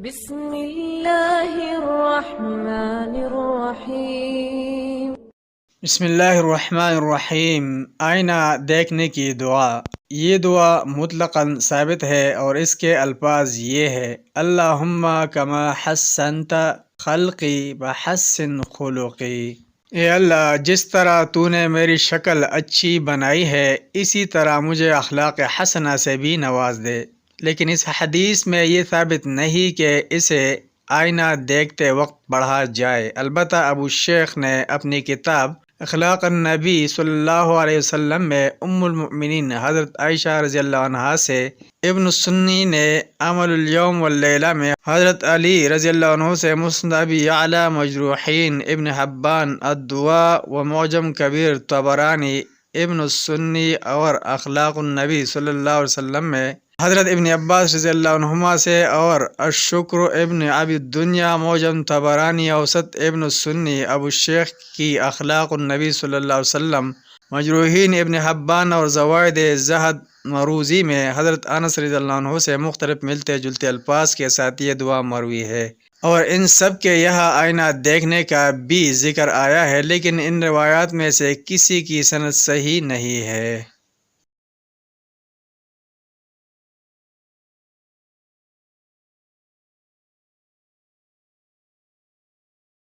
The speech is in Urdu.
بسم اللہ الرحمن الرحیم۔ بسم اللہ الرحمن الرحیم۔ آئینہ دیکھنے کی دعا۔ یہ دعا مطلقاً ثابت ہے اور اس کے الفاظ یہ ہے: اللہم کما حسنت خلقی بحسن خلقی۔ اے اللہ، جس طرح تو نے میری شکل اچھی بنائی ہے اسی طرح مجھے اخلاق حسنہ سے بھی نواز دے۔ لیکن اس حدیث میں یہ ثابت نہیں کہ اسے آئینہ دیکھتے وقت پڑھا جائے، البتہ ابو شیخ نے اپنی کتاب اخلاق النبی صلی اللہ علیہ وسلم میں ام المؤمنین حضرت عائشہ رضی اللہ عنہا سے، ابن السنی نے عمل الیوم واللیلہ میں حضرت علی رضی اللہ عنہ سے، مسند ابی یعلی مجروحین ابن حبان الدواء و معجم کبیر طبرانی ابن السنی اور اخلاق النبی صلی اللہ علیہ وسلم میں حضرت ابن عباس رضی اللہ عنہما سے، اور الشکر ابن ابی الدنیا معجم طبرانی اوسط ابن السنی ابو الشیخ کی اخلاق النبی صلی اللہ علیہ وسلم مجروحین ابن حبان اور زوائد زہد مروزی میں حضرت انس رضی اللہ عنہ سے مختلف ملتے جلتے الفاظ کے ساتھ یہ دعا مروی ہے، اور ان سب کے یہاں آئینہ دیکھنے کا بھی ذکر آیا ہے، لیکن ان روایات میں سے کسی کی سند صحیح نہیں ہے۔